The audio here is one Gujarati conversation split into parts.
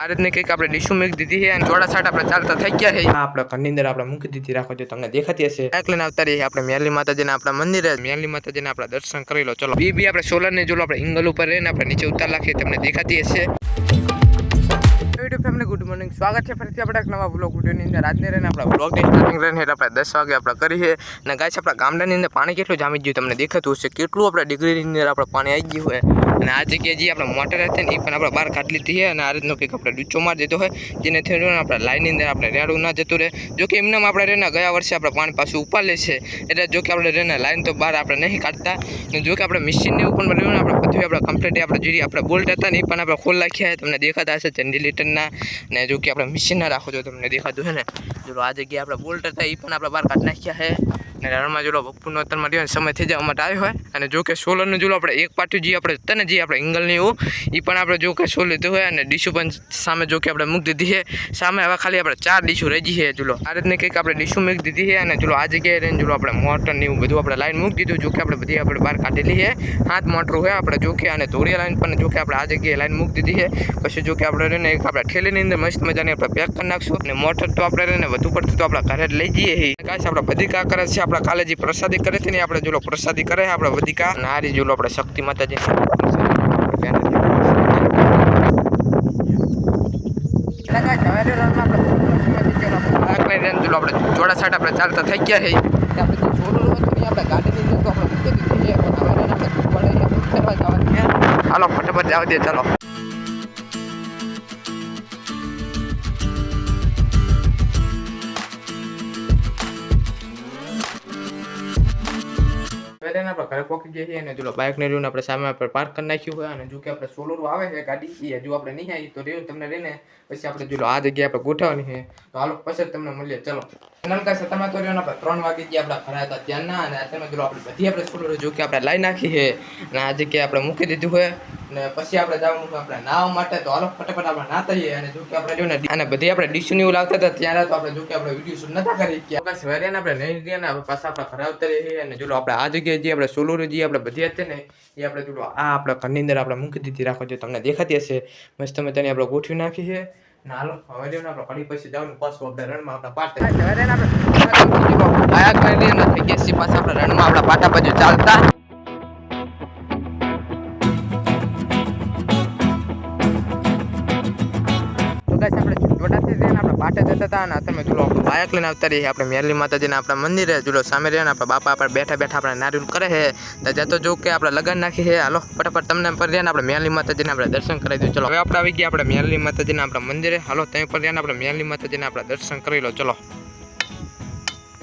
આ રીતની કંઈક આપણે ડીશું મૂકી દીધી છે અને જોડા સાટ આપણે ચાલતા થઈ ગયા છે. આપણે ઘરની અંદર આપણે મૂકી દીધી, રાખો જો તમને દેખાતી હશે. બાઇક લઈને આવતા રહીએ આપણે મેરલી માતાજીના આપણા મંદિરે. મેરલી માતાજીના આપણે દર્શન કરી લો. ચલો બી આપણે સોલરની જો આપણે એંગલ ઉપર રહીને આપણે નીચે ઉતાર નાખીએ, તમને દેખાતી હશે. યુટ્યુબ ફેમિલી ગુડ મોર્નિંગ, સ્વાગત છે ફરીથી આપણે એક નવા બ્લોગ વિડીયોની અંદર. આજની રહીને આપણે બ્લોગની સ્ટાર્ટિંગ રહીને એટલે આપણે 10 વાગે આપણે કરીએ. અને ગાઈસ આપણા ગામડાની અંદર પાણી કેટલું જામી ગયું તમને દેખાતું હશે, કેટલું આપણે ડિગ્રીની અંદર આપણે પાણી આવી ગયું હોય. અને આ જગ્યાએ જે આપણે મોટર હતી ને એ પણ આપણે બહાર કાઢી લીધી છે. અને આ રીતનો કંઈક આપણે ડૂચો મારી દીધો હોય, જેનેથી આપણે લાઈનની અંદર આપણે રેડું ના જતું રહે. જો કે એમને આપણે રહીને ગયા વર્ષે આપણે પાણી પાછું ઉપાડ લે છે, એટલે જો કે આપણે રહીને લાઈન તો બહાર આપણે નહીં કાઢતા. અને જો કે આપણે મશીનને એવું પણ રહ્યું ને આપણે બધું આપણે કમ્પ્લીટ આપણે જે આપણે બોલ્ટ હતા ને એ પણ આપણે ખોલ નાખ્યા. તમને દેખાતા હશે જનરેટરના. ને જો કે આપણે મશીન ના રાખો જો તમને દેખાતું છે ને, જો આ જગ્યાએ આપણે બોલ્ટ હતા એ પણ આપણે બહાર કાઢી નાખ્યા છે. ને રણમાં જો બપોરનો અત્યારમાં રહ્યો સમય થઈ જવા માટે આવ્યો હોય. અને જો કે સોલરનું જો આપણે એક પાટું જે આપણે હતા ને જે આપણે એંગલની એવું એ પણ આપણે જો કે સોલ લીધું હોય. અને ડીશું પણ સામે જો કે આપણે મૂકી દીધી છે સામે. હવે ખાલી આપણે 4 ડીશું રહી છે. જો આ રીતની કંઈક આપણે ડીશું મૂકી દીધી છે. અને જો આ જગ્યાએ રહીને જો આપણે મોટર ને એવું બધું આપણે લાઈન મૂકી દીધું. જો કે આપણે બધી આપણે બહાર કાઢેલી છે, 7 મોટર હોય આપણે જો કે. અને ધોળિયા લાઈન પણ જો કે આપણે આ જગ્યાએ લાઈન મૂકી દીધી છે. પછી જો કે આપણે રહીને એક આપણે ઠેલીની અંદર મસ્ત મજાની આપણે પેક કરી નાખશું. અને મોટર તો આપણે રહીને વધુ પડતું તો આપણા ઘરે લઈ જઈએ છીએ. ગાઈસ આપણે બધી કા કરે છે, આપણે કાલે જે પ્રસાદી કરે છે ને આપણે જો પ્રસાદી કરે છે આપણે બધી કા. અને આ રીત જો આપણે શક્તિ માતાજી જોડા સાટ આપણે ચાલતા થઈ ગયા છે. આપણે જોડું હતું ને આપણે ગાડી લઈ તો આપણે મૂકી દીધી છે. હાલો ફટાફટ જવા દે ચાલો. આપણે ઘરે પહોંચી જઈએ છીએ. અને જો બાઇક ને રહ્યું આપણે સામે આપણે પાર્ક કરી નાખ્યું હોય. અને જો કે આપણે સોલર આવે છે ગાડી એ હજુ આપણે નહીં આવી તો રહ્યું તમને લઈને પછી આપણે જો આ જગ્યાએ આપણે ગોઠવવાની છે. તો હાલો પછી તમને મળીએ ચલો. નમસ્કાર સર, તમે તો રહ્યો ને આપણે 3 વાગે જે આપણા ઘરે હતા ત્યાંના. અને અત્યારે જો આપણે બધી આપણે સોલર જો કે આપણે લાઈ નાખી છે. અને આ જગ્યાએ આપણે મૂકી દીધું હોય. અને પછી આપણે જવાનું આપણે નાવા માટે. તો હાલો ફટાફટ આપણે નાતા જઈએ. અને જો કે આપણે જો ને અને બધી આપણે ડીશું એવું લાવતા હતા ત્યારે તો આપણે જો કે આપણે વિડીયો શૂટ નતા કરી ગયા. સવારે આપણે નહીં રહ્યા ને પાછા આપણે ઘરે આવતા રહીએ. અને જો આપણે આ જગ્યાએ જે આપણે સોલર જે આપણે બધી હતી ને એ આપણે જો આ આપણે ઘરની અંદર આપણે મૂકી દીધી, રાખો જો તમને દેખાતી હશે. મસ્ત મજાની આપણે ગોઠવી નાખી છે. હાલો હવે જો આપણે ઘડી પછી જવાનું પાછું આપણે રણમાં આપણા પાટા આયા કરી લઈએ થઈ ગયા છીએ પાછા આપણે રણમાં આપણા પાટા બાજુ ચાલતા. પાટે જતા હતા અને તમે જો આપણે બાઇક લઈને આવતા રહીએ આપણે મેરલી માતાજીના આપણા મંદિરે. જો સામે રહીને આપણા બાપા આપણે બેઠા બેઠા આપણે નારિયેળ કરે છે. તો જતો જો કે આપણે લગન નાખી છે. હાલો ફટાફટ તમને પર રહીને આપણે મેરલી માતાજીને આપણે દર્શન કરી દઈએ. ચલો હવે આપણે આવી ગયા આપણે મેરલી માતાજીના આપણા મંદિરે. હાલો ત્યાં પર રહીને આપણે મેરલી માતાજીના આપણે દર્શન કરી લો. ચલો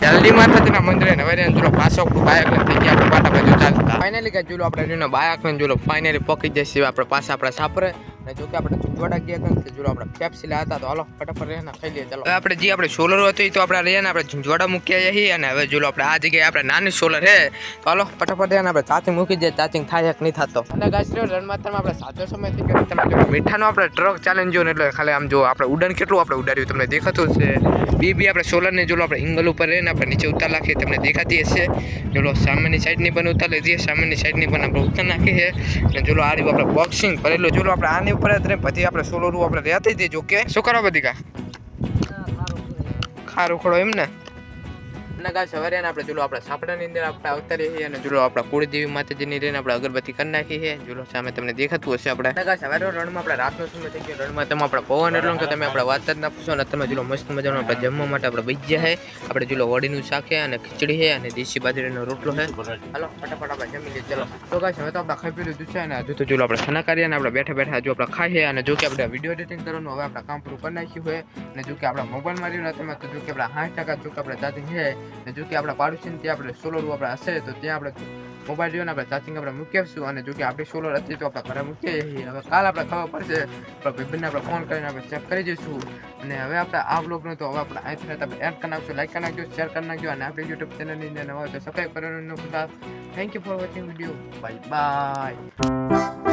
મેરલી માતાજીના મંદિરે હવે રહીને જો પાછો બાઇક લઈને થઈ ગયા આપણે પાટા બાજુ ચાલતા. ફાઇનલી કે જો આપણે રહીને બાઇક લઈને જો ફાઇનલી પહોંચી જઈએ આપણે પાછા આપણા સાપરે. જો કે આપણે ચુંદવાડા ગયા હતા જો આપણે પેપ્સી લાયા હતા. તો હાલો ફટાફટ રહેના ખાઈ લઈએ ચલો. હવે આપણે જે આપણે સોલર હતી તો આપણે રહ્યા ને આપણે ચુંદવાડા મૂક્યા છીએ. અને હવે જો આપણે આ જગ્યાએ આપણે નાની સોલર છે તો હાલો ફટાફટ રહેને આપણે ચાર્જિંગ મૂકી દઈએ. ચાર્જિંગ થાય કે નહીં થતો. અને ગાઈસ રણમાતામાં આપણે સાચો સમય થઈ ગયો. તમે મીઠાનો આપણે ટ્રક ચાલીને જો ને એટલે ખાલી આમ જો આપણે ઉડાન કેટલું આપણે ઉડાડ્યું તમને દેખાતું હશે. બી આપણે સોલરને જો આપણે એંગલ ઉપર રહીને આપણે નીચે ઉતાર નાખીએ તમને દેખાતી હશે. જો સામેની સાઈડની પણ ઉતાર લીધી, સામેની સાઈડની પણ આપણે ઉતાર નાખી છે. અને જો આ રીતે આપણે બોક્સિંગ ભરેલું જો આપણે આની ઉપર પછી આપણે સોલર આપણે રહેતી હતી. જો કે શું કરો બધી કા ખારું ખોડો એમ ને. અને ગાઈસ હવે રહીને આપણે જો આપણે સાપડાની અંદર આપણે આવતા રહીએ. અને જો આપણે કુળદેવી માતાજીની રહીને આપણે અગરબત્તી કરી નાખી છે. જો સામે તમને દેખાતું હશે આપણે. અને ગાઈસ હવે રણમાં આપણે રાતનો સમય થઈ ગયો. રણમાં તમે આપણે પવન એટલો કે તમે આપણે વાત જ ના પૂછો. અને તમે જો મસ્ત મજાનો આપણે જમવા માટે આપણે ભજીયા છે, આપણે જો વડીનું શાક છે, અને ખીચડી છે, અને દેશી બાજરીનો રોટલો છે. હાલો ફટાફટ આપણે જમી લઈએ ચલો. તો ગાઈસ હવે તો આપણે ખાઈ પી લીધું છે. અને હજુ તો જો આપણે ખાના કરીએ ને આપણે બેઠા બેઠા જો આપણે ખાઈએ. અને જો કે આપણે વિડીયો એડિટિંગ કરવાનું હવે આપણે કામ પૂરું કરી નાખ્યું હોય. અને જો કે આપણા મોબાઈલમાં રહ્યું તમે તો જો કે આપણે 60% જો કે આપણે ચાર્જિંગ છે. અને જો કે આપણે પાડોશી ને ત્યાં આપણે સોલર આપણે હશે તો ત્યાં આપણે મોબાઈલ રહ્યો ને આપણે ચાર્જિંગ આપણે મૂકી આવશું. અને જો કે આપણી સોલર હતી તો આપણે ઘરે મૂકીએ છીએ. હવે કાલ આપણે ખબર પડશે તો ભાઈબંધને આપણે ફોન કરીને આપણે ચેક કરી જઈશું. અને હવે આપણે આ બ્લોગનો તો હવે આપણે અહીંથી આપણે એડ કરી નાખશું. લાઈક કરી નાખજો, શેર કરી નાખજો. અને આપણી યુટ્યુબ ચેનલની અંદર નવા હોય તો સબસ્ક્રાઈબ કરવાનું. Thank you for watching video. Bye bye.